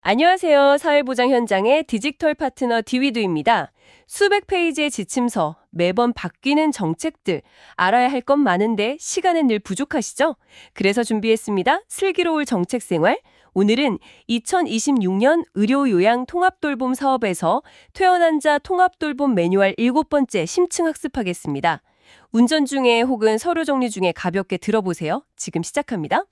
안녕하세요. 사회보장 현장의 디지털 파트너 디위드입니다. 수백 페이지의 지침서, 매번 바뀌는 정책들, 알아야 할 건 많은데 시간은 늘 부족하시죠? 그래서 준비했습니다. 슬기로울 정책생활. 오늘은 2026년 의료요양 통합돌봄 사업에서 퇴원환자 통합돌봄 매뉴얼 7번째 심층 학습하겠습니다. 운전 중에 혹은 서류 정리 중에 가볍게 들어보세요. 지금 시작합니다.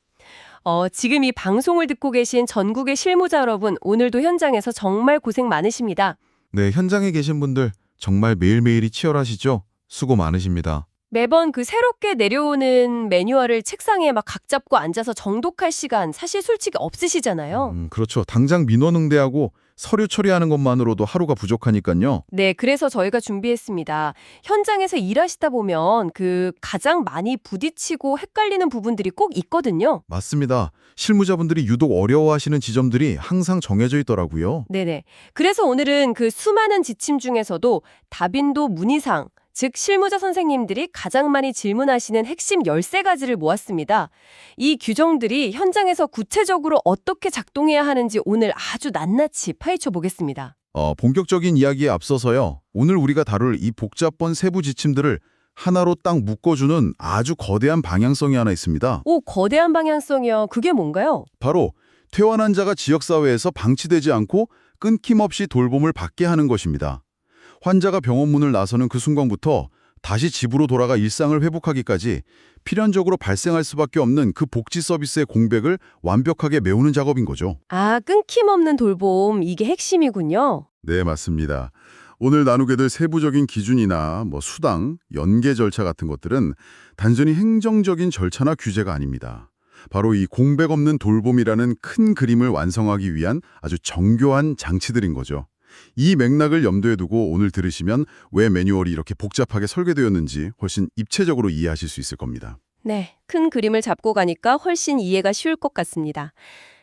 지금 이 방송을 듣고 계신 전국의 실무자 여러분, 오늘도 현장에서 정말 고생 많으십니다. 네, 현장에 계신 분들 정말 매일매일이 치열하시죠? 수고 많으십니다. 매번 그 새롭게 내려오는 매뉴얼을 책상에 막 각 잡고 앉아서 정독할 시간 사실 솔직히 없으시잖아요. 그렇죠. 당장 민원 응대하고 서류 처리하는 것만으로도 하루가 부족하니까요. 네, 그래서 저희가 준비했습니다. 현장에서 일하시다 보면 그 가장 많이 부딪히고 헷갈리는 부분들이 꼭 있거든요. 맞습니다. 실무자분들이 유독 어려워하시는 지점들이 항상 정해져 있더라고요. 네네. 그래서 오늘은 그 수많은 지침 중에서도 다빈도 문의사항, 즉 실무자 선생님들이 가장 많이 질문하시는 핵심 13가지를 모았습니다. 이 규정들이 현장에서 구체적으로 어떻게 작동해야 하는지 오늘 아주 낱낱이 파헤쳐 보겠습니다. 본격적인 이야기에 앞서서요. 오늘 우리가 다룰 이 복잡한 세부 지침들을 하나로 딱 묶어주는 아주 거대한 방향성이 하나 있습니다. 오, 거대한 방향성이요. 그게 뭔가요? 바로 퇴원 환자가 지역사회에서 방치되지 않고 끊김없이 돌봄을 받게 하는 것입니다. 환자가 병원 문을 나서는 그 순간부터 다시 집으로 돌아가 일상을 회복하기까지 필연적으로 발생할 수밖에 없는 그 복지 서비스의 공백을 완벽하게 메우는 작업인 거죠. 아, 끊김없는 돌봄, 이게 핵심이군요. 네, 맞습니다. 오늘 나누게 될 세부적인 기준이나 수당, 연계 절차 같은 것들은 단순히 행정적인 절차나 규제가 아닙니다. 바로 이 공백 없는 돌봄이라는 큰 그림을 완성하기 위한 아주 정교한 장치들인 거죠. 이 맥락을 염두에 두고 오늘 들으시면 왜 매뉴얼이 이렇게 복잡하게 설계되었는지 훨씬 입체적으로 이해하실 수 있을 겁니다. 네, 큰 그림을 잡고 가니까 훨씬 이해가 쉬울 것 같습니다.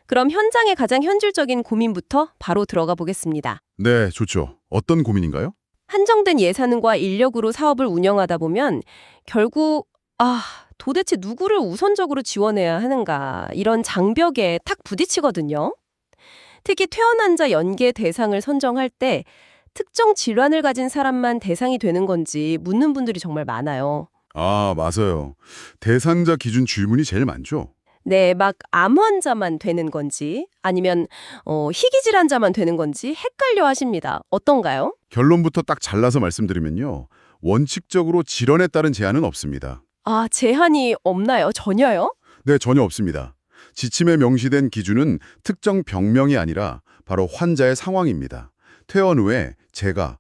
그럼 현장의 가장 현실적인 고민부터 바로 들어가 보겠습니다. 네, 좋죠. 어떤 고민인가요? 한정된 예산과 인력으로 사업을 운영하다 보면 결국 도대체 누구를 우선적으로 지원해야 하는가 이런 장벽에 탁 부딪히거든요. 특히 퇴원 환자 연계 대상을 선정할 때 특정 질환을 가진 사람만 대상이 되는 건지 묻는 분들이 정말 많아요. 아, 맞아요. 대상자 기준 질문이 제일 많죠. 네, 막 암 환자만 되는 건지 아니면 희귀 질환자만 되는 건지 헷갈려 하십니다. 어떤가요? 결론부터 딱 잘라서 말씀드리면요. 원칙적으로 질환에 따른 제한은 없습니다. 아, 제한이 없나요? 전혀요? 네, 전혀 없습니다. 지침에 명시된 기준은 특정 병명이 아니라 바로 환자의 상황입니다. 퇴원 후에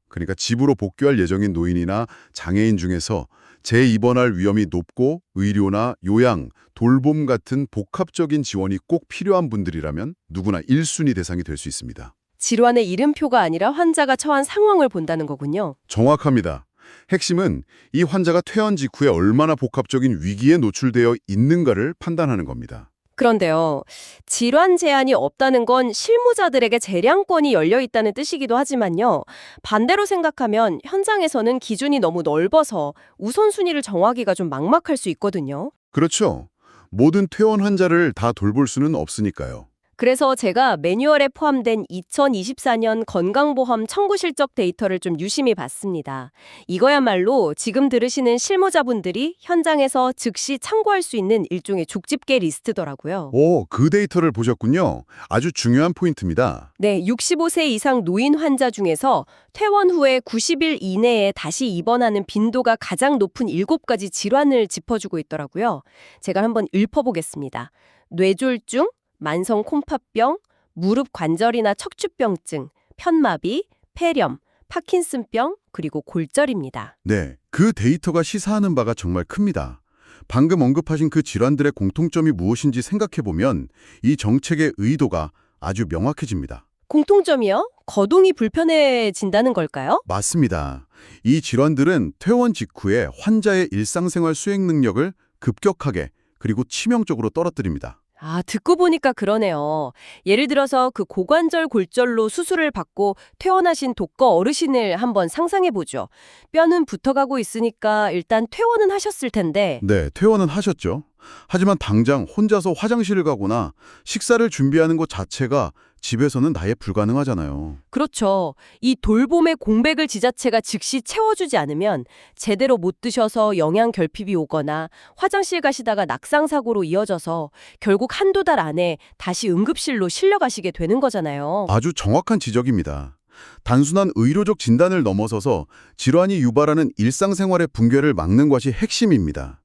그러니까 집으로 복귀할 예정인 노인이나 장애인 중에서 재입원할 위험이 높고 의료나 요양, 돌봄 같은 복합적인 지원이 꼭 필요한 분들이라면 누구나 1순위 대상이 될 수 있습니다. 질환의 이름표가 아니라 환자가 처한 상황을 본다는 거군요. 정확합니다. 핵심은 이 환자가 퇴원 직후에 얼마나 복합적인 위기에 노출되어 있는가를 판단하는 겁니다. 그런데요, 질환 제한이 없다는 건 실무자들에게 재량권이 열려 있다는 뜻이기도 하지만요. 반대로 생각하면 현장에서는 기준이 너무 넓어서 우선순위를 정하기가 좀 막막할 수 있거든요. 그렇죠. 모든 퇴원 환자를 다 돌볼 수는 없으니까요. 그래서 제가 매뉴얼에 포함된 2024년 건강보험 청구 실적 데이터를 좀 유심히 봤습니다. 이거야말로 지금 들으시는 실무자분들이 현장에서 즉시 참고할 수 있는 일종의 족집게 리스트더라고요. 오, 그 데이터를 보셨군요. 아주 중요한 포인트입니다. 네, 65세 이상 노인 환자 중에서 퇴원 후에 90일 이내에 다시 입원하는 빈도가 가장 높은 7가지 질환을 짚어주고 있더라고요. 제가 한번 읊어보겠습니다. 뇌졸중, 만성 콩팥병, 무릎 관절이나 척추병증, 편마비, 폐렴, 파킨슨병, 그리고 골절입니다. 네, 그 데이터가 시사하는 바가 정말 큽니다. 방금 언급하신 그 질환들의 공통점이 무엇인지 생각해보면 이 정책의 의도가 아주 명확해집니다. 공통점이요? 거동이 불편해진다는 걸까요? 맞습니다. 이 질환들은 퇴원 직후에 환자의 일상생활 수행 능력을 급격하게 그리고 치명적으로 떨어뜨립니다. 아, 듣고 보니까 그러네요. 예를 들어서 그 고관절 골절로 수술을 받고 퇴원하신 독거 어르신을 한번 상상해보죠. 뼈는 붙어가고 있으니까 일단 퇴원은 하셨을 텐데. 네, 퇴원은 하셨죠. 하지만 당장 혼자서 화장실을 가거나 식사를 준비하는 것 자체가 집에서는 아예 불가능하잖아요. 그렇죠. 이 돌봄의 공백을 지자체가 즉시 채워주지 않으면 제대로 못 드셔서 영양 결핍이 오거나 화장실 가시다가 낙상사고로 이어져서 결국 한두 달 안에 다시 응급실로 실려가시게 되는 거잖아요. 아주 정확한 지적입니다. 단순한 의료적 진단을 넘어서서 질환이 유발하는 일상생활의 붕괴를 막는 것이 핵심입니다.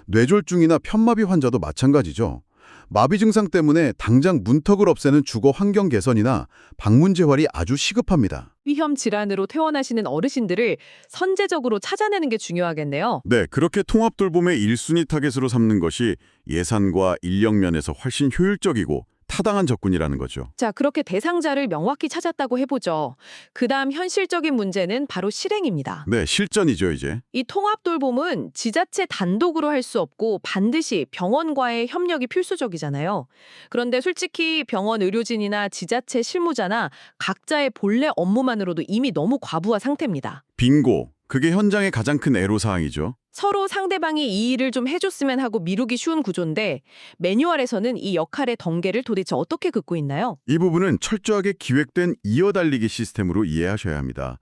뇌졸중이나 편마비 환자도 마찬가지죠. 마비 증상 때문에 당장 문턱을 없애는 주거 환경 개선이나 방문 재활이 아주 시급합니다. 위험 질환으로 퇴원하시는 어르신들을 선제적으로 찾아내는 게 중요하겠네요. 네, 그렇게 통합 돌봄의 1순위 타겟으로 삼는 것이 예산과 인력 면에서 훨씬 효율적이고 타당한 접근이라는 거죠. 자, 그렇게 대상자를 명확히 찾았다고 해보죠. 그다음 현실적인 문제는 바로 실행입니다. 네, 실전이죠, 이제. 이 통합 돌봄은 지자체 단독으로 할 수 없고 반드시 병원과의 협력이 필수적이잖아요. 그런데 솔직히 병원 의료진이나 지자체 실무자나 각자의 본래 업무만으로도 이미 너무 과부하 상태입니다. 빙고. 그게 현장의 가장 큰 애로사항이죠. 서로 상대방이 이 일을 좀 해줬으면 하고 미루기 쉬운 구조인데 매뉴얼에서는 이 역할의 덩계를 도대체 어떻게 긋고 있나요? 이 부분은 철저하게 기획된 이어달리기 시스템으로 이해하셔야 합니다.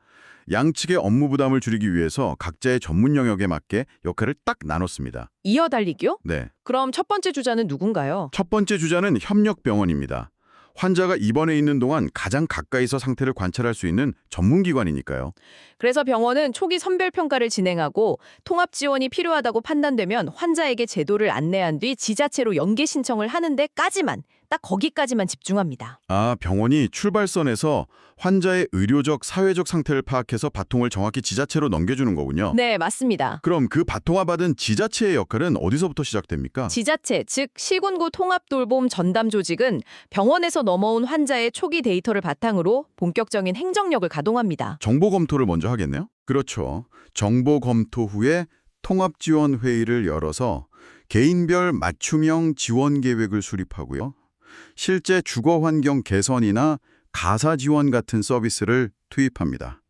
양측의 업무 부담을 줄이기 위해서 각자의 전문 영역에 맞게 역할을 딱 나눴습니다. 이어달리기요? 네. 그럼 첫 번째 주자는 누군가요? 첫 번째 주자는 협력병원입니다. 환자가 입원해 있는 동안 가장 가까이서 상태를 관찰할 수 있는 전문기관이니까요. 그래서 병원은 초기 선별평가를 진행하고 통합 지원이 필요하다고 판단되면 환자에게 제도를 안내한 뒤 지자체로 연계 신청을 하는 데까지만, 딱 거기까지만 집중합니다. 아, 병원이 출발선에서 환자의 의료적, 사회적 상태를 파악해서 바통을 정확히 지자체로 넘겨주는 거군요. 네, 맞습니다. 그럼 그 바통화받은 지자체의 역할은 어디서부터 시작됩니까? 지자체, 즉 시군구 통합돌봄 전담 조직은 병원에서 넘어온 환자의 초기 데이터를 바탕으로 본격적인 행정력을 가동합니다. 정보 검토를 먼저 하겠네요? 그렇죠. 정보 검토 후에 통합지원회의를 열어서 개인별 맞춤형 지원 계획을 수립하고요. 실제 주거 환경 개선이나 가사 지원 같은 서비스를 투입합니다.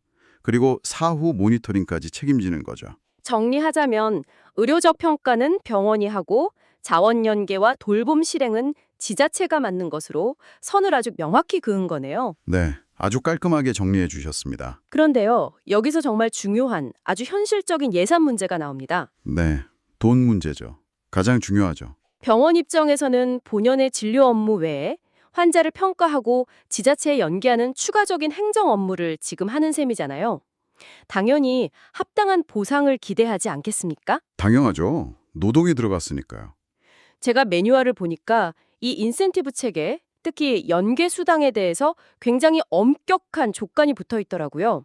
그리고 사후 모니터링까지 책임지는 거죠. 정리하자면 의료적 평가는 병원이 하고 자원 연계와 돌봄 실행은 지자체가 맡는 것으로 선을 아주 명확히 그은 거네요. 네, 아주 깔끔하게 정리해 주셨습니다. 그런데요, 여기서 정말 중요한 아주 현실적인 예산 문제가 나옵니다. 네, 돈 문제죠. 가장 중요하죠. 병원 입장에서는 본연의 진료 업무 외에 환자를 평가하고 지자체에 연계하는 추가적인 행정 업무를 지금 하는 셈이잖아요. 당연히 합당한 보상을 기대하지 않겠습니까? 당연하죠. 노동이 들어갔으니까요. 제가 매뉴얼을 보니까 이 인센티브 체계, 특히 연계 수당에 대해서 굉장히 엄격한 조건이 붙어 있더라고요.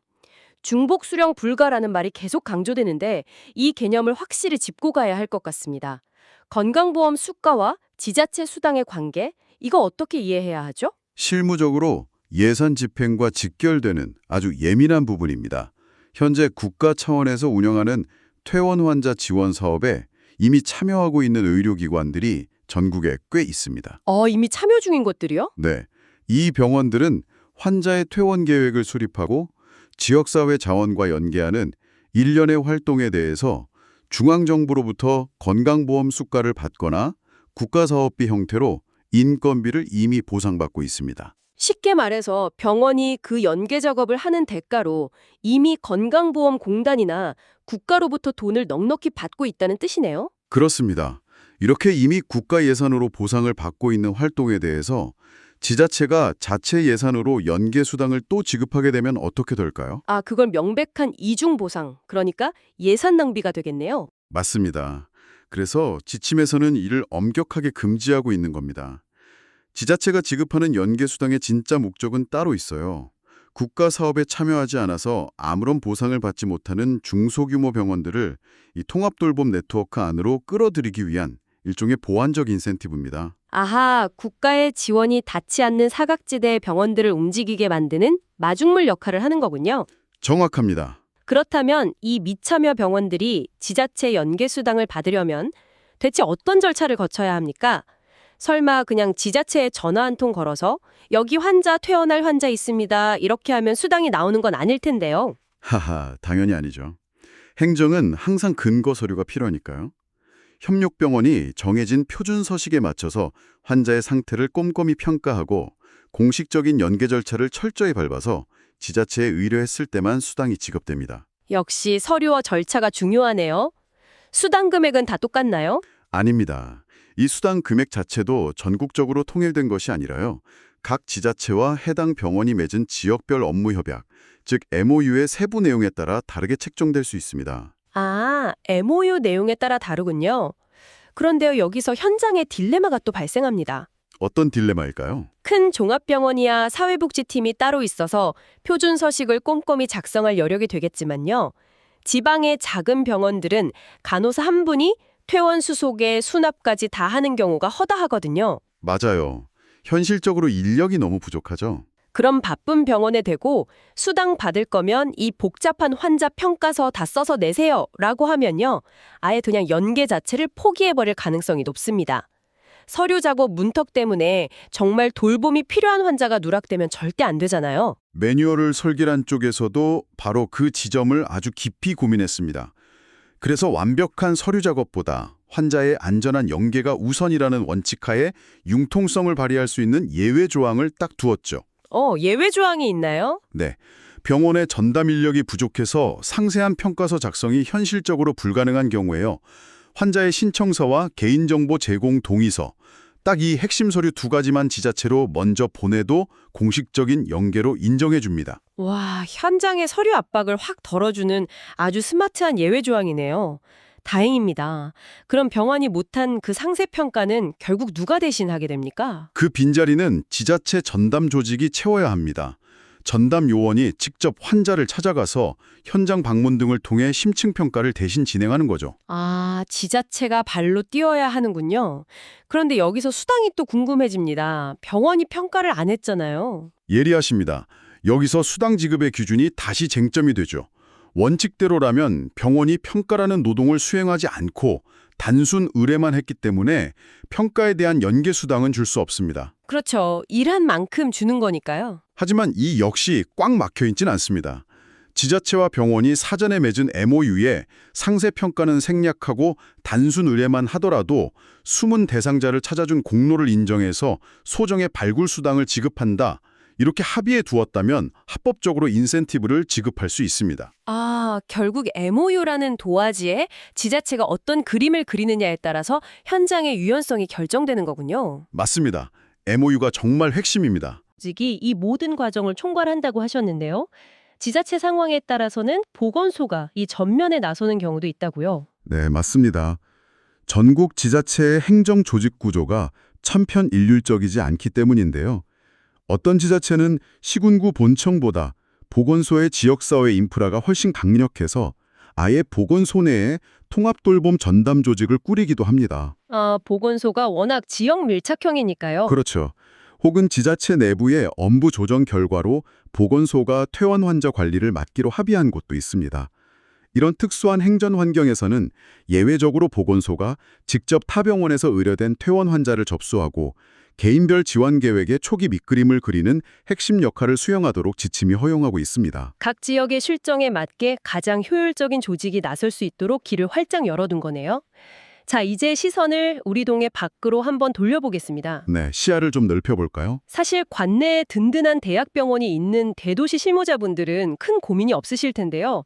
중복 수령 불가라는 말이 계속 강조되는데 이 개념을 확실히 짚고 가야 할 것 같습니다. 건강보험 수가와 지자체 수당의 관계, 이거 어떻게 이해해야 하죠? 실무적으로 예산 집행과 직결되는 아주 예민한 부분입니다. 현재 국가 차원에서 운영하는 퇴원 환자 지원 사업에 이미 참여하고 있는 의료기관들이 전국에 꽤 있습니다. 이미 참여 중인 것들이요? 네, 이 병원들은 환자의 퇴원 계획을 수립하고 지역사회 자원과 연계하는 일련의 활동에 대해서 중앙정부로부터 건강보험 수가를 받거나 국가사업비 형태로 인건비를 이미 보상받고 있습니다. 쉽게 말해서 병원이 그 연계 작업을 하는 대가로 이미 건강보험공단이나 국가로부터 돈을 넉넉히 받고 있다는 뜻이네요. 그렇습니다. 이렇게 이미 국가 예산으로 보상을 받고 있는 활동에 대해서 지자체가 자체 예산으로 연계 수당을 또 지급하게 되면 어떻게 될까요? 그건 명백한 이중 보상, 그러니까 예산 낭비가 되겠네요. 맞습니다. 그래서 지침에서는 이를 엄격하게 금지하고 있는 겁니다. 지자체가 지급하는 연계 수당의 진짜 목적은 따로 있어요. 국가 사업에 참여하지 않아서 아무런 보상을 받지 못하는 중소규모 병원들을 이 통합돌봄 네트워크 안으로 끌어들이기 위한 일종의 보완적 인센티브입니다. 아하, 국가의 지원이 닿지 않는 사각지대의 병원들을 움직이게 만드는 마중물 역할을 하는 거군요. 정확합니다. 그렇다면 이 미참여 병원들이 지자체 연계 수당을 받으려면 대체 어떤 절차를 거쳐야 합니까? 설마 그냥 지자체에 전화 한 통 걸어서 여기 환자 퇴원할 환자 있습니다. 이렇게 하면 수당이 나오는 건 아닐 텐데요. 하하, 당연히 아니죠. 행정은 항상 근거 서류가 필요하니까요. 협력병원이 정해진 표준 서식에 맞춰서 환자의 상태를 꼼꼼히 평가하고 공식적인 연계 절차를 철저히 밟아서 지자체에 의뢰했을 때만 수당이 지급됩니다. 역시 서류와 절차가 중요하네요. 수당 금액은 다 똑같나요? 아닙니다. 이 수당 금액 자체도 전국적으로 통일된 것이 아니라요. 각 지자체와 해당 병원이 맺은 지역별 업무 협약, 즉 MOU의 세부 내용에 따라 다르게 책정될 수 있습니다. 아, MOU 내용에 따라 다르군요. 그런데요, 여기서 현장에 딜레마가 또 발생합니다. 어떤 딜레마일까요? 큰 종합병원이야 사회복지팀이 따로 있어서 표준 서식을 꼼꼼히 작성할 여력이 되겠지만요. 지방의 작은 병원들은 간호사 한 분이 퇴원 수속에 수납까지 다 하는 경우가 허다하거든요. 맞아요. 현실적으로 인력이 너무 부족하죠. 그럼 바쁜 병원에 대고 수당 받을 거면 이 복잡한 환자 평가서 다 써서 내세요 라고 하면요. 아예 그냥 연계 자체를 포기해버릴 가능성이 높습니다. 서류 작업 문턱 때문에 정말 돌봄이 필요한 환자가 누락되면 절대 안 되잖아요. 매뉴얼을 설계한 쪽에서도 바로 그 지점을 아주 깊이 고민했습니다. 그래서 완벽한 서류 작업보다 환자의 안전한 연계가 우선이라는 원칙하에 융통성을 발휘할 수 있는 예외 조항을 딱 두었죠. 예외 조항이 있나요? 네. 병원의 전담 인력이 부족해서 상세한 평가서 작성이 현실적으로 불가능한 경우에요. 환자의 신청서와 개인정보 제공 동의서, 딱 이 핵심 서류 두 가지만 지자체로 먼저 보내도 공식적인 연계로 인정해 줍니다. 와, 현장의 서류 압박을 확 덜어주는 아주 스마트한 예외 조항이네요. 다행입니다. 그럼 병원이 못한 그 상세 평가는 결국 누가 대신하게 됩니까? 그 빈자리는 지자체 전담 조직이 채워야 합니다. 전담 요원이 직접 환자를 찾아가서 현장 방문 등을 통해 심층 평가를 대신 진행하는 거죠. 아, 지자체가 발로 뛰어야 하는군요. 그런데 여기서 수당이 또 궁금해집니다. 병원이 평가를 안 했잖아요. 예리하십니다. 여기서 수당 지급의 기준이 다시 쟁점이 되죠. 원칙대로라면 병원이 평가라는 노동을 수행하지 않고 단순 의뢰만 했기 때문에 평가에 대한 연계 수당은 줄 수 없습니다. 그렇죠. 일한 만큼 주는 거니까요. 하지만 이 역시 꽉 막혀 있진 않습니다. 지자체와 병원이 사전에 맺은 MOU에 상세 평가는 생략하고 단순 의뢰만 하더라도 숨은 대상자를 찾아준 공로를 인정해서 소정의 발굴 수당을 지급한다. 이렇게 합의해 두었다면 합법적으로 인센티브를 지급할 수 있습니다. 아, 결국 MOU라는 도화지에 지자체가 어떤 그림을 그리느냐에 따라서 현장의 유연성이 결정되는 거군요. 맞습니다. MOU가 정말 핵심입니다. 직이 이 모든 과정을 총괄한다고 하셨는데요. 지자체 상황에 따라서는 보건소가 이 전면에 나서는 경우도 있다고요. 네, 맞습니다. 전국 지자체의 행정 조직 구조가 천편일률적이지 않기 때문인데요. 어떤 지자체는 시군구 본청보다 보건소의 지역사회 인프라가 훨씬 강력해서 아예 보건소 내에 통합돌봄 전담 조직을 꾸리기도 합니다. 아, 보건소가 워낙 지역 밀착형이니까요. 그렇죠. 혹은 지자체 내부의 업무 조정 결과로 보건소가 퇴원 환자 관리를 맡기로 합의한 곳도 있습니다. 이런 특수한 행정 환경에서는 예외적으로 보건소가 직접 타 병원에서 의뢰된 퇴원 환자를 접수하고 개인별 지원 계획에 초기 밑그림을 그리는 핵심 역할을 수행하도록 지침이 허용하고 있습니다. 각 지역의 실정에 맞게 가장 효율적인 조직이 나설 수 있도록 길을 활짝 열어둔 거네요. 자, 이제 시선을 우리 동네 밖으로 한번 돌려보겠습니다. 네, 시야를 좀 넓혀볼까요? 사실 관내에 든든한 대학병원이 있는 대도시 실무자분들은 큰 고민이 없으실 텐데요.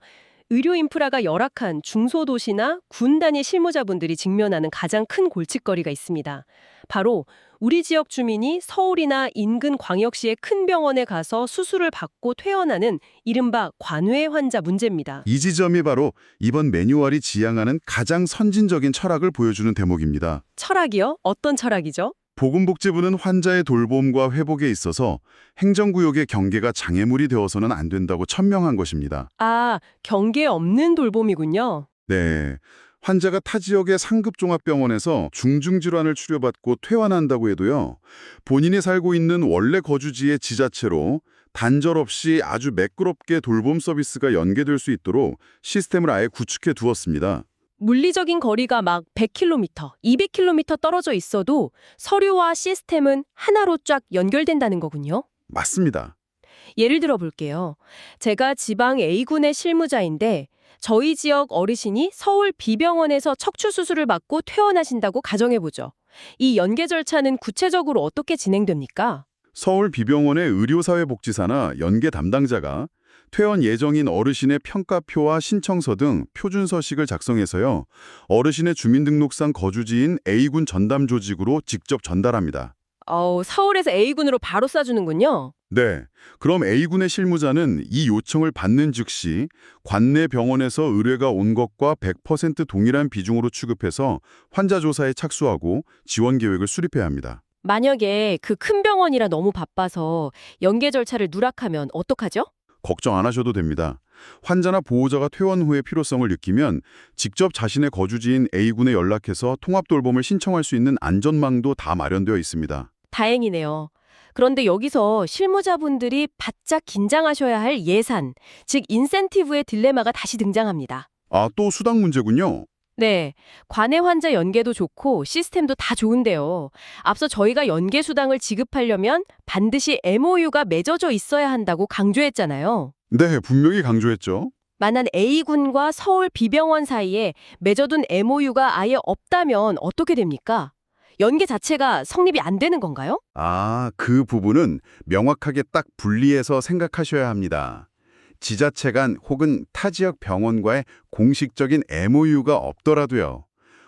의료 인프라가 열악한 중소도시나 군 단위 실무자분들이 직면하는 가장 큰 골칫거리가 있습니다. 바로 우리 지역 주민이 서울이나 인근 광역시의 큰 병원에 가서 수술을 받고 퇴원하는 이른바 관외 환자 문제입니다. 이 지점이 바로 이번 매뉴얼이 지향하는 가장 선진적인 철학을 보여주는 대목입니다. 철학이요? 어떤 철학이죠? 보건복지부는 환자의 돌봄과 회복에 있어서 행정구역의 경계가 장애물이 되어서는 안 된다고 천명한 것입니다. 아, 경계 없는 돌봄이군요. 네. 환자가 타 지역의 상급종합병원에서 중증질환을 치료받고 퇴원한다고 해도요. 본인이 살고 있는 원래 거주지의 지자체로 단절 없이 아주 매끄럽게 돌봄 서비스가 연계될 수 있도록 시스템을 아예 구축해 두었습니다. 물리적인 거리가 막 100km, 200km 떨어져 있어도 서류와 시스템은 하나로 쫙 연결된다는 거군요. 맞습니다. 예를 들어 볼게요. 제가 지방 A군의 실무자인데 저희 지역 어르신이 서울 B병원에서 척추 수술을 받고 퇴원하신다고 가정해보죠. 이 연계 절차는 구체적으로 어떻게 진행됩니까? 서울 비병원의 의료사회복지사나 연계 담당자가 퇴원 예정인 어르신의 평가표와 신청서 등 표준서식을 작성해서요. 어르신의 주민등록상 거주지인 A군 전담 조직으로 직접 전달합니다. 서울에서 A군으로 바로 쏴주는군요. 네, 그럼 A군의 실무자는 이 요청을 받는 즉시 관내 병원에서 의뢰가 온 것과 100% 동일한 비중으로 취급해서 환자 조사에 착수하고 지원 계획을 수립해야 합니다. 만약에 그 큰 병원이라 너무 바빠서 연계 절차를 누락하면 어떡하죠? 걱정 안 하셔도 됩니다. 환자나 보호자가 퇴원 후의 필요성을 느끼면 직접 자신의 거주지인 A군에 연락해서 통합 돌봄을 신청할 수 있는 안전망도 다 마련되어 있습니다. 다행이네요. 그런데 여기서 실무자분들이 바짝 긴장하셔야 할 예산, 즉 인센티브의 딜레마가 다시 등장합니다. 아, 또 수당 문제군요. 네, 관내 환자 연계도 좋고 시스템도 다 좋은데요. 앞서 저희가 연계 수당을 지급하려면 반드시 MOU가 맺어져 있어야 한다고 강조했잖아요. 네, 분명히 강조했죠. 만약 A군과 서울 비병원 사이에 맺어둔 MOU가 아예 없다면 어떻게 됩니까? 연계 자체가 성립이 안 되는 건가요? 아, 그 부분은 명확하게 딱 분리해서 생각하셔야 합니다. 지자체 간 혹은 타 지역 병원과의 공식적인 MOU가 없더라도요.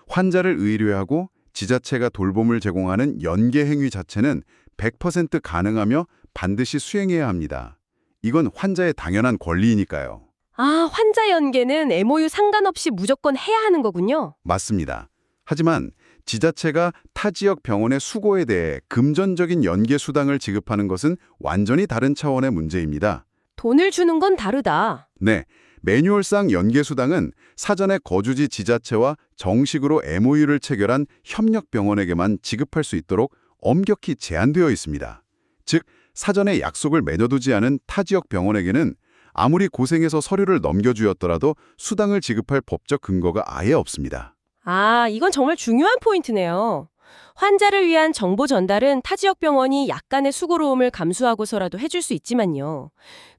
환자를 의뢰하고 지자체가 돌봄을 제공하는 연계 행위 자체는 100% 가능하며 반드시 수행해야 합니다. 이건 환자의 당연한 권리이니까요. 아, 환자 연계는 MOU 상관없이 무조건 해야 하는 거군요. 맞습니다. 하지만 지자체가 타 지역 병원의 수고에 대해 금전적인 연계 수당을 지급하는 것은 완전히 다른 차원의 문제입니다. 돈을 주는 건 다르다. 네, 매뉴얼상 연계 수당은 사전에 거주지 지자체와 정식으로 MOU를 체결한 협력 병원에게만 지급할 수 있도록 엄격히 제한되어 있습니다. 즉, 사전에 약속을 맺어두지 않은 타 지역 병원에게는 아무리 고생해서 서류를 넘겨주었더라도 수당을 지급할 법적 근거가 아예 없습니다. 아, 이건 정말 중요한 포인트네요. 환자를 위한 정보 전달은 타 지역 병원이 약간의 수고로움을 감수하고서라도 해줄 수 있지만요.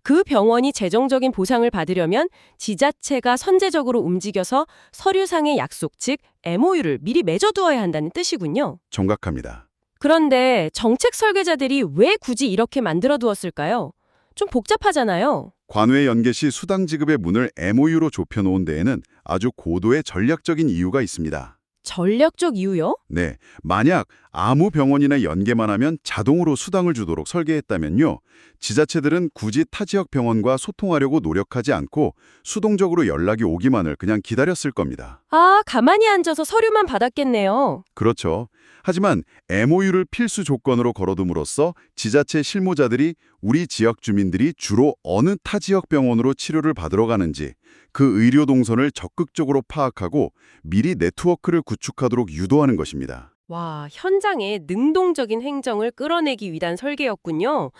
그 병원이 재정적인 보상을 받으려면 지자체가 선제적으로 움직여서 서류상의 약속, 즉 MOU를 미리 맺어두어야 한다는 뜻이군요. 정확합니다. 그런데 정책 설계자들이 왜 굳이 이렇게 만들어두었을까요? 좀 복잡하잖아요. 관외 연계 시 수당 지급의 문을 MOU로 좁혀놓은 데에는 아주 고도의 전략적인 이유가 있습니다. 전략적 이유요? 네, 만약 아무 병원이나 연계만 하면 자동으로 수당을 주도록 설계했다면요. 지자체들은 굳이 타 지역 병원과 소통하려고 노력하지 않고 수동적으로 연락이 오기만을 그냥 기다렸을 겁니다. 아, 가만히 앉아서 서류만 받았겠네요. 그렇죠. 하지만 MOU를 필수 조건으로 걸어둠으로써 지자체 실무자들이 우리 지역 주민들이 주로 어느 타 지역 병원으로 치료를 받으러 가는지 그 의료 동선을 적극적으로 파악하고 미리 네트워크를 구축하도록 유도하는 것입니다. 와, 현장에 능동적인 행정을 끌어내기 위한 설계였군요.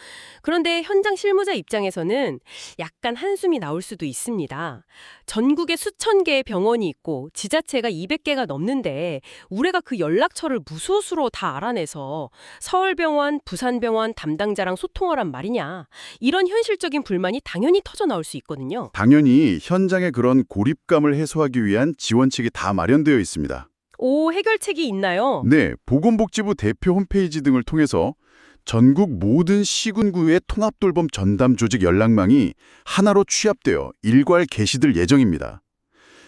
그런데 현장 실무자 입장에서는 약간 한숨이 나올 수도 있습니다. 전국에 수천 개의 병원이 있고 지자체가 200개가 넘는데 우리가 그 연락처를 무소수로 다 알아내서 서울병원, 부산병원 담당자랑 소통하란 말이냐. 이런 현실적인 불만이 당연히 터져 나올 수 있거든요. 당연히 현장의 그런 고립감을 해소하기 위한 지원책이 다 마련되어 있습니다. 오, 해결책이 있나요? 네, 보건복지부 대표 홈페이지 등을 통해서 전국 모든 시군구의 통합돌봄 전담 조직 연락망이 하나로 취합되어 일괄 게시될 예정입니다.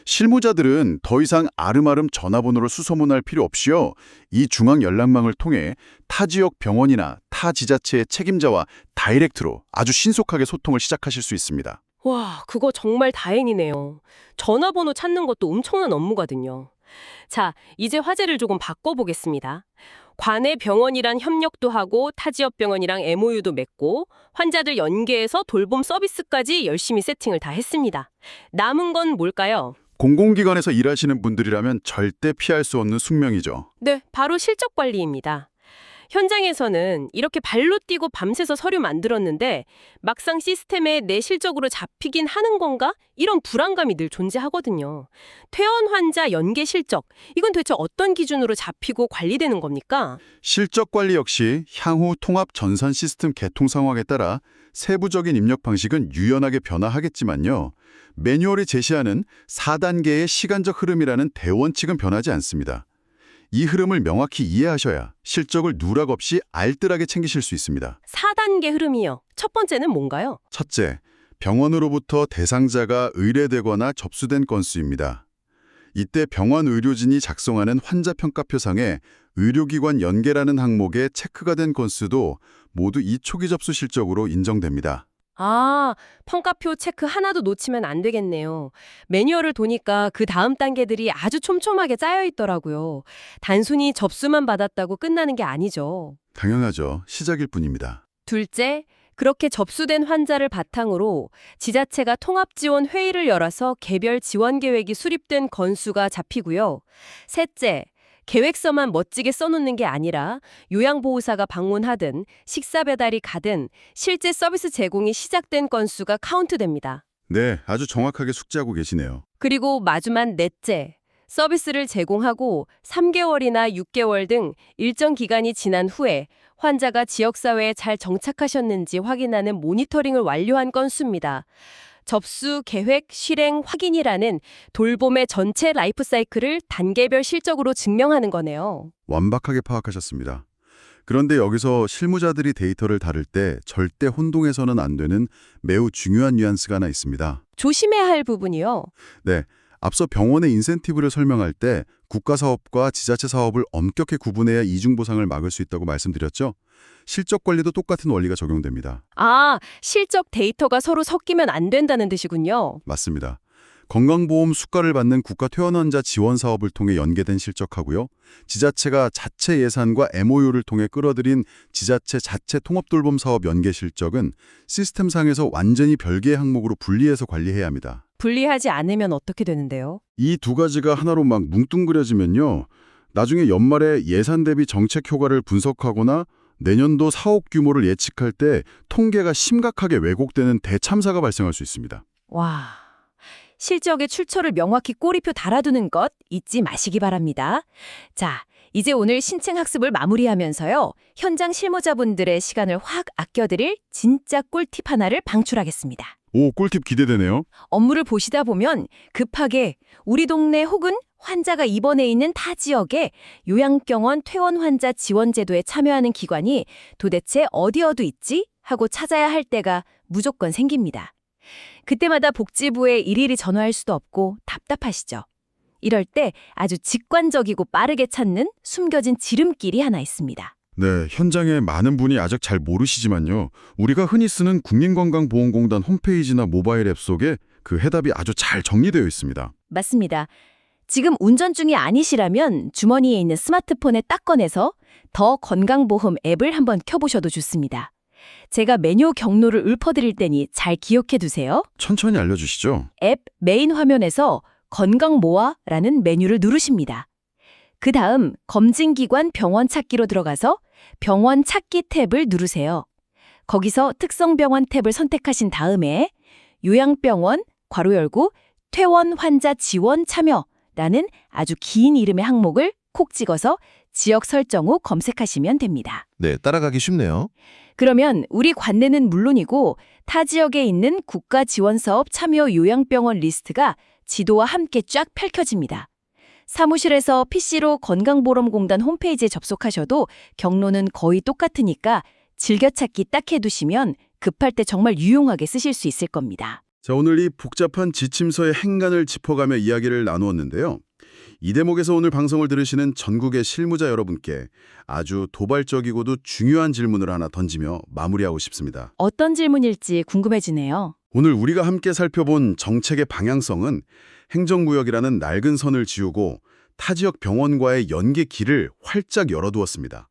실무자들은 더 이상 아름아름 전화번호를 수소문할 필요 없이요. 이 중앙 연락망을 통해 타 지역 병원이나 타 지자체의 책임자와 다이렉트로 아주 신속하게 소통을 시작하실 수 있습니다. 와, 그거 정말 다행이네요. 전화번호 찾는 것도 엄청난 업무거든요. 자, 이제 화제를 조금 바꿔보겠습니다. 관내 병원이랑 협력도 하고 타 지역 병원이랑 MOU도 맺고 환자들 연계해서 돌봄 서비스까지 열심히 세팅을 다 했습니다. 남은 건 뭘까요? 공공기관에서 일하시는 분들이라면 절대 피할 수 없는 숙명이죠. 네, 바로 실적 관리입니다. 현장에서는 이렇게 발로 뛰고 밤새서 서류 만들었는데 막상 시스템에 내 실적으로 잡히긴 하는 건가? 이런 불안감이 늘 존재하거든요. 퇴원 환자 연계 실적, 이건 대체 어떤 기준으로 잡히고 관리되는 겁니까? 실적 관리 역시 향후 통합 전산 시스템 개통 상황에 따라 세부적인 입력 방식은 유연하게 변화하겠지만요. 매뉴얼이 제시하는 4단계의 시간적 흐름이라는 대원칙은 변하지 않습니다. 이 흐름을 명확히 이해하셔야 실적을 누락 없이 알뜰하게 챙기실 수 있습니다. 4단계 흐름이요. 첫 번째는 뭔가요? 첫째, 병원으로부터 대상자가 의뢰되거나 접수된 건수입니다. 이때 병원 의료진이 작성하는 환자평가표상에 의료기관 연계라는 항목에 체크가 된 건수도 모두 이 초기 접수 실적으로 인정됩니다. 아, 평가표 체크 하나도 놓치면 안 되겠네요. 매뉴얼을 보니까 그 다음 단계들이 아주 촘촘하게 짜여 있더라고요. 단순히 접수만 받았다고 끝나는 게 아니죠. 당연하죠. 시작일 뿐입니다. 둘째, 그렇게 접수된 환자를 바탕으로 지자체가 통합지원 회의를 열어서 개별 지원 계획이 수립된 건수가 잡히고요. 셋째, 계획서만 멋지게 써놓는 게 아니라 요양보호사가 방문하든 식사 배달이 가든 실제 서비스 제공이 시작된 건수가 카운트됩니다. 네, 아주 정확하게 숙지하고 계시네요. 그리고 마지막 넷째, 서비스를 제공하고 3개월이나 6개월 등 일정 기간이 지난 후에 환자가 지역사회에 잘 정착하셨는지 확인하는 모니터링을 완료한 건수입니다. 접수, 계획, 실행, 확인이라는 돌봄의 전체 라이프 사이클을 단계별 실적으로 증명하는 거네요. 완벽하게 파악하셨습니다. 그런데 여기서 실무자들이 데이터를 다룰 때 절대 혼동해서는 안 되는 매우 중요한 뉘앙스가 하나 있습니다. 조심해야 할 부분이요. 네, 앞서 병원의 인센티브를 설명할 때 국가사업과 지자체 사업을 엄격히 구분해야 이중보상을 막을 수 있다고 말씀드렸죠? 실적 관리도 똑같은 원리가 적용됩니다. 아, 실적 데이터가 서로 섞이면 안 된다는 뜻이군요. 맞습니다. 건강보험 수가를 받는 국가 퇴원 환자 지원 사업을 통해 연계된 실적하고요. 지자체가 자체 예산과 MOU를 통해 끌어들인 지자체 자체 통합돌봄 사업 연계 실적은 시스템상에서 완전히 별개의 항목으로 분리해서 관리해야 합니다. 분리하지 않으면 어떻게 되는데요? 이 두 가지가 하나로 막 뭉뚱그려지면요. 나중에 연말에 예산 대비 정책 효과를 분석하거나 내년도 사업 규모를 예측할 때 통계가 심각하게 왜곡되는 대참사가 발생할 수 있습니다. 와, 실적의 출처를 명확히 꼬리표 달아두는 것 잊지 마시기 바랍니다. 자, 이제 오늘 신층 학습을 마무리하면서요. 현장 실무자분들의 시간을 확 아껴드릴 진짜 꿀팁 하나를 방출하겠습니다. 오, 꿀팁 기대되네요. 업무를 보시다 보면 급하게 우리 동네 혹은 환자가 입원해 있는 타 지역의 요양병원 퇴원 환자 지원 제도에 참여하는 기관이 도대체 어디 있지? 하고 찾아야 할 때가 무조건 생깁니다. 그때마다 복지부에 일일이 전화할 수도 없고 답답하시죠? 이럴 때 아주 직관적이고 빠르게 찾는 숨겨진 지름길이 하나 있습니다. 네, 현장에 많은 분이 아직 잘 모르시지만요. 우리가 흔히 쓰는 국민건강보험공단 홈페이지나 모바일 앱 속에 그 해답이 아주 잘 정리되어 있습니다. 맞습니다. 지금 운전 중이 아니시라면 주머니에 있는 스마트폰에 딱 꺼내서 더 건강보험 앱을 한번 켜보셔도 좋습니다. 제가 메뉴 경로를 읊어드릴 테니 잘 기억해 두세요. 천천히 알려주시죠. 앱 메인 화면에서 건강모아라는 메뉴를 누르십니다. 그 다음 검진기관 병원 찾기로 들어가서 병원 찾기 탭을 누르세요. 거기서 특성병원 탭을 선택하신 다음에 요양병원 괄호 열고 퇴원 환자 지원 참여라는 아주 긴 이름의 항목을 콕 찍어서 지역 설정 후 검색하시면 됩니다. 네, 따라가기 쉽네요. 그러면 우리 관내는 물론이고 타 지역에 있는 국가 지원 사업 참여 요양병원 리스트가 지도와 함께 쫙 펼쳐집니다. 사무실에서 PC로 건강보험공단 홈페이지에 접속하셔도 경로는 거의 똑같으니까 즐겨찾기 딱 해두시면 급할 때 정말 유용하게 쓰실 수 있을 겁니다. 자, 오늘 이 복잡한 지침서의 행간을 짚어가며 이야기를 나누었는데요. 이 대목에서 오늘 방송을 들으시는 전국의 실무자 여러분께 아주 도발적이고도 중요한 질문을 하나 던지며 마무리하고 싶습니다. 어떤 질문일지 궁금해지네요. 오늘 우리가 함께 살펴본 정책의 방향성은 행정구역이라는 낡은 선을 지우고 타지역 병원과의 연계 길을 활짝 열어두었습니다.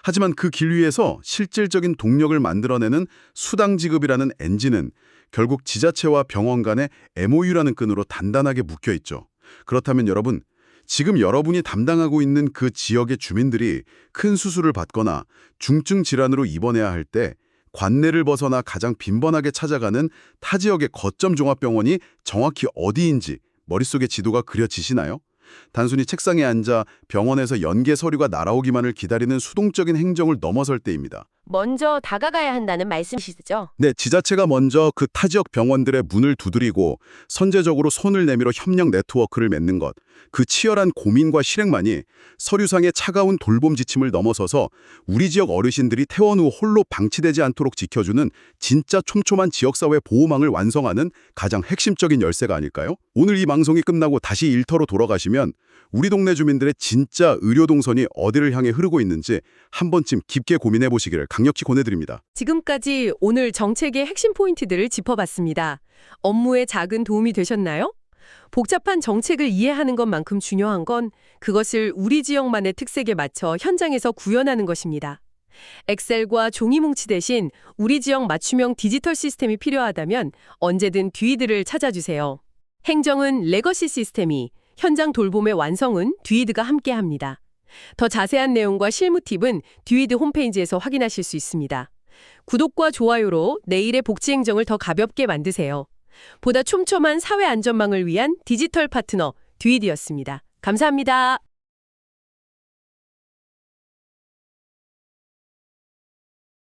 하지만 그 길 위에서 실질적인 동력을 만들어내는 수당 지급이라는 엔진은 결국 지자체와 병원 간의 MOU라는 끈으로 단단하게 묶여있죠. 그렇다면 여러분, 지금 여러분이 담당하고 있는 그 지역의 주민들이 큰 수술을 받거나 중증 질환으로 입원해야 할 때 관내를 벗어나 가장 빈번하게 찾아가는 타 지역의 거점 종합병원이 정확히 어디인지 머릿속에 지도가 그려지시나요? 단순히 책상에 앉아 병원에서 연계 서류가 날아오기만을 기다리는 수동적인 행정을 넘어설 때입니다. 먼저 다가가야 한다는 말씀이시죠? 네, 지자체가 먼저 그 타 지역 병원들의 문을 두드리고 선제적으로 손을 내밀어 협력 네트워크를 맺는 것, 그 치열한 고민과 실행만이 서류상의 차가운 돌봄 지침을 넘어서서 우리 지역 어르신들이 퇴원 후 홀로 방치되지 않도록 지켜주는 진짜 촘촘한 지역사회 보호망을 완성하는 가장 핵심적인 열쇠가 아닐까요? 오늘 이 방송이 끝나고 다시 일터로 돌아가시면 우리 동네 주민들의 진짜 의료 동선이 어디를 향해 흐르고 있는지 한 번쯤 깊게 고민해 보시기를 강력히 권해드립니다. 지금까지 오늘 정책의 핵심 포인트들을 짚어봤습니다. 업무에 작은 도움이 되셨나요? 복잡한 정책을 이해하는 것만큼 중요한 건 그것을 우리 지역만의 특색에 맞춰 현장에서 구현하는 것입니다. 엑셀과 종이 뭉치 대신 우리 지역 맞춤형 디지털 시스템이 필요하다면 언제든 듀이드를 찾아주세요. 행정은 레거시 시스템이, 현장 돌봄의 완성은 듀이드가 함께합니다. 더 자세한 내용과 실무 팁은 듀이드 홈페이지에서 확인하실 수 있습니다. 구독과 좋아요로 내일의 복지 행정을 더 가볍게 만드세요. 보다 촘촘한 사회 안전망을 위한 디지털 파트너 듀이드였습니다. 감사합니다.